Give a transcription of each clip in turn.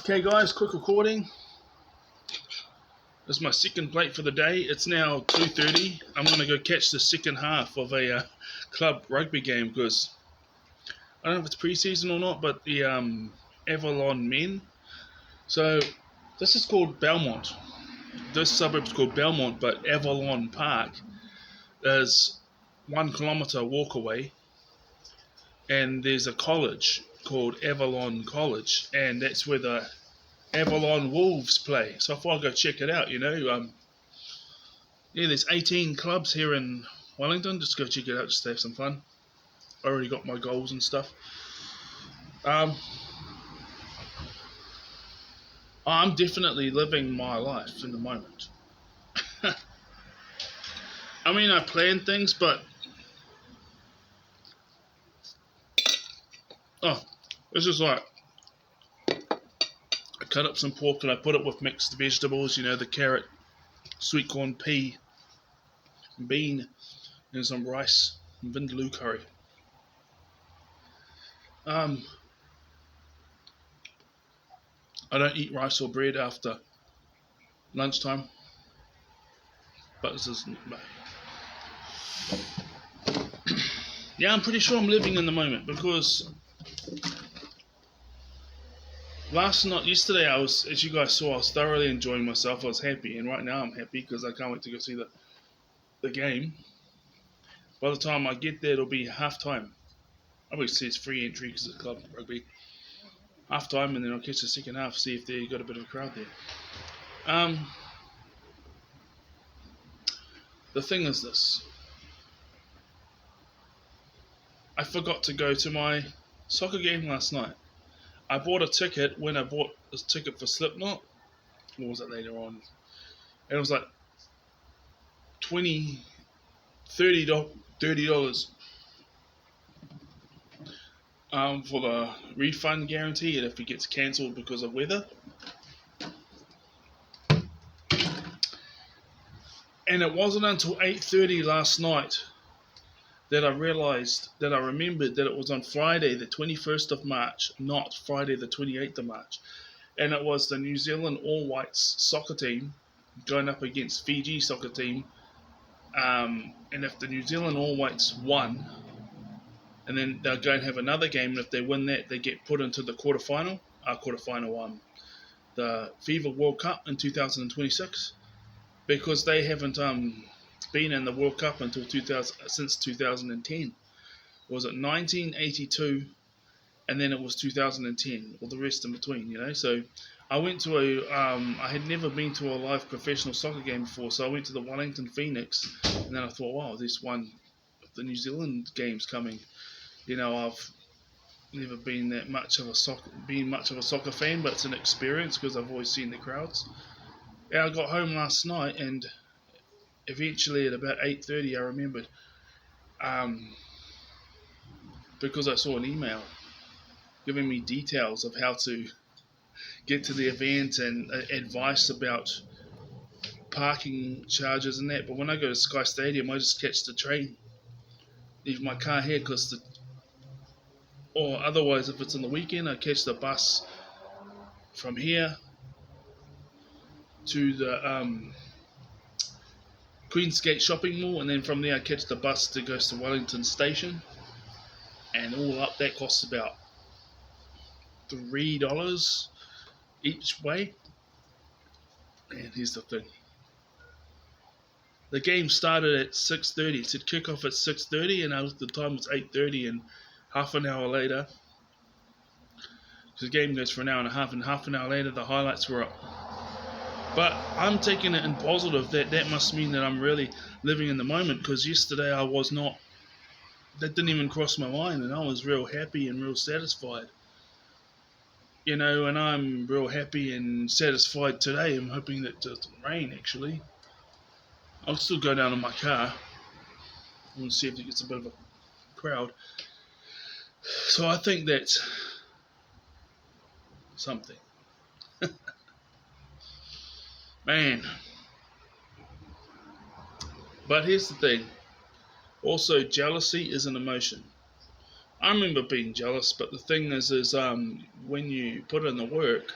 Okay guys, quick recording. This is my second plate for the day. It's now 2:30. I'm going to go catch the second half of a club rugby game because I don't know if it's pre-season or not, but the Avalon men. So this is called Belmont. This suburb's called Belmont, but Avalon Park is 1 kilometre walk away, and there's a college called Avalon College, and that's where the Avalon Wolves play. So I thought I'd go check it out, there's 18 clubs here in Wellington. Just go check it out, just to have some fun. I already got my goals and stuff. I'm definitely living my life in the moment. I mean, I plan things, but this is like, I cut up some pork and I put it with mixed vegetables, the carrot, sweet corn, pea, bean, and some rice and vindaloo curry. I don't eat rice or bread after lunchtime, but this is yeah, I'm pretty sure I'm living in the moment because yesterday as you guys saw, I was thoroughly enjoying myself. I was happy, and right now I'm happy because I can't wait to go see the game. By the time I get there, it'll be half time. Obviously, it's free entry because it's club rugby. Half time, and then I'll catch the second half, see if they got a bit of a crowd there. The thing is this. I forgot to go to my soccer game last night. I bought a ticket when I bought a ticket for Slipknot. What was it later on? And it was like $30 for the refund guarantee, and if it gets cancelled because of weather. And it wasn't until 8:30 last night that I remembered that it was on Friday the 21st of March, not Friday the 28th of March. And it was the New Zealand All Whites soccer team going up against Fiji soccer team. And if the New Zealand All Whites won, and then they'll go and have another game, and if they win that, they get put into the quarterfinal, the FIFA World Cup in 2026, because they haven't been in the World Cup since 2010. Was it 1982, and then it was 2010, or the rest in between, So I went to I had never been to a live professional soccer game before, so I went to the Wellington Phoenix, and then I thought, wow, this one of the New Zealand game's coming. I've never been much of a soccer fan, but it's an experience because I've always seen the crowds. And I got home last night, and eventually at about 8:30 I remembered, because I saw an email giving me details of how to get to the event and advice about parking charges and that. But when I go to Sky Stadium, I just catch the train, leave my car here, or otherwise if it's on the weekend, I catch the bus from here to the Queensgate shopping mall, and then from there I catch the bus that goes to Wellington Station, and all up that costs about $3 each way. And here's the thing. The game started at 6:30. It said kick off at 6:30, and I looked at the time, it's 8:30, and half an hour later, because the game goes for an hour and a half, and half an hour later the highlights were up. But I'm taking it in positive that must mean that I'm really living in the moment, because yesterday I was not. That didn't even cross my mind, and I was real happy and real satisfied. And I'm real happy and satisfied today. I'm hoping that it doesn't rain, actually. I'll still go down in my car and see if it gets a bit of a crowd. So I think that's something. Man. But here's the thing. Also, jealousy is an emotion. I remember being jealous, but the thing is when you put in the work,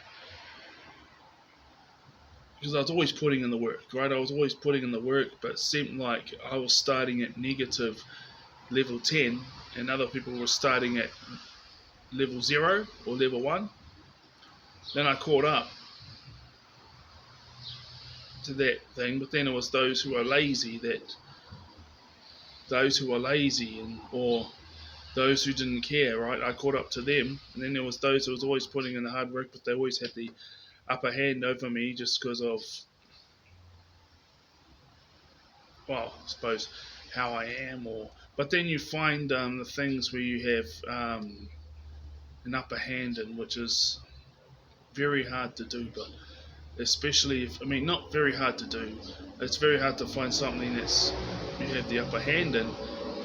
because I was always putting in the work, right? I was always putting in the work, but it seemed like I was starting at negative level 10, and other people were starting at level 0 or level 1. Then I caught up to that thing, but then it was those who are lazy and or those who didn't care, right? I caught up to them, and then there was those who was always putting in the hard work, but they always had the upper hand over me just because of, well, I suppose how I am, or but then you find the things where you have an upper hand in, which is very hard to do, but especially if, I mean, not very hard to do, it's very hard to find something that's you have the upper hand in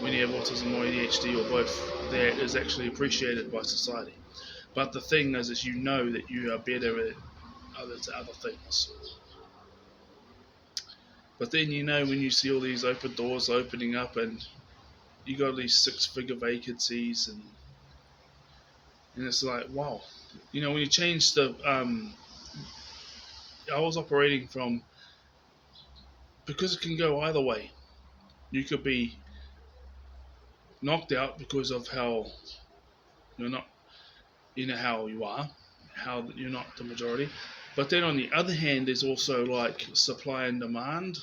when you have autism or ADHD or both, that is actually appreciated by society. But the thing is you know that you are better at other things. But then you know when you see all these open doors opening up and you got these six-figure vacancies, and it's like, wow. When you change I was operating from, because it can go either way. You could be knocked out because of how you're not, how you are, how you're not the majority. But then on the other hand, there's also like supply and demand.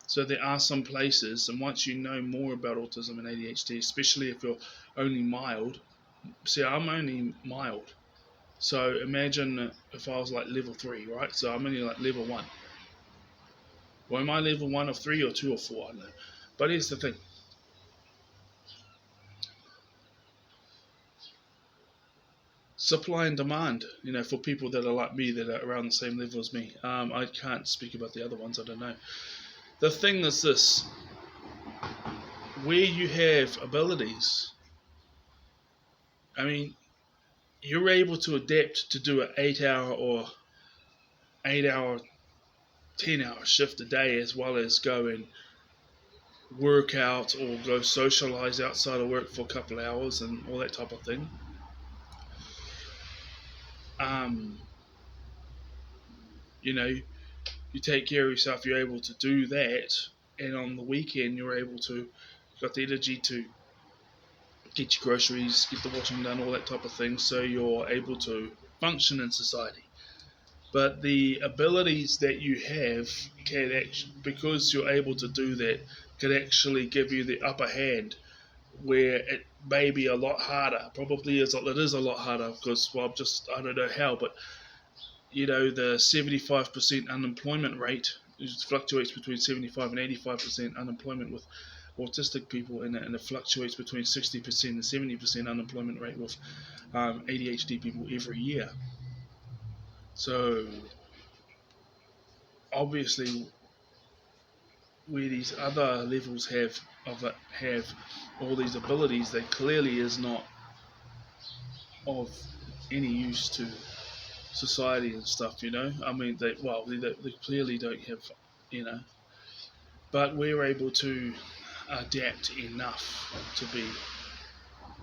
So there are some places, and once you know more about autism and ADHD, especially if you're only mild, see, I'm only mild. So imagine if I was like level 3, right? So I'm only like level 1. Well, am I level 1 or 3 or 2 or 4? I don't know. But here's the thing. Supply and demand, for people that are like me, that are around the same level as me. I can't speak about the other ones, I don't know. The thing is this, where you have abilities, I mean, you're able to adapt to do an 8-hour or 8-hour, 10-hour shift a day, as well as go and work out or go socialize outside of work for a couple of hours and all that type of thing. You take care of yourself, you're able to do that, and on the weekend you're able to, got the energy to get your groceries, get the washing done, all that type of thing, so you're able to function in society. But the abilities that you have can actually, because you're able to do that, can actually give you the upper hand, where it may be a lot harder. Probably it is a lot harder because, well, I don't know how, but the 75% unemployment rate, it fluctuates between 75 and 85% unemployment with autistic people, and it fluctuates between 60% and 70% unemployment rate with ADHD people every year. So obviously, where these other levels have all these abilities, that clearly is not of any use to society and stuff. I mean, they clearly don't have, but we're able to adapt enough to be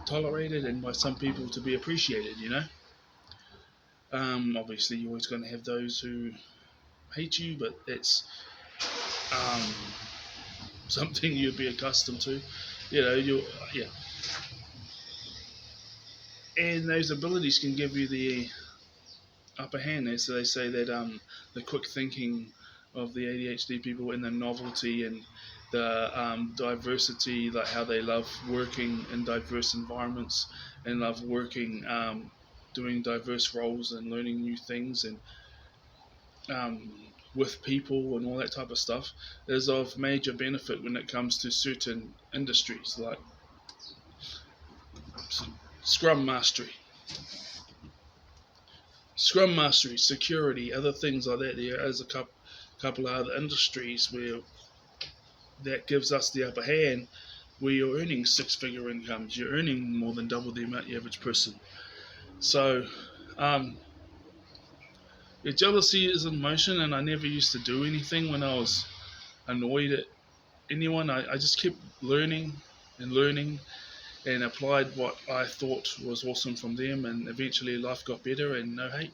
tolerated, and by some people to be appreciated. Obviously, you're always going to have those who hate you, but that's something you'd be accustomed to. Yeah. And those abilities can give you the upper hand there. So they say that the quick thinking of the ADHD people, and the novelty, and the diversity, like how they love working in diverse environments, and love working, doing diverse roles and learning new things, and with people and all that type of stuff, is of major benefit when it comes to certain industries like Scrum Mastery, security, other things like that. There is a couple of other industries where that gives us the upper hand, where you're earning six-figure incomes. You're earning more than double the amount the average person. So, jealousy is an emotion, and I never used to do anything when I was annoyed at anyone. I just kept learning and learning, and applied what I thought was awesome from them, and eventually life got better, and no hate.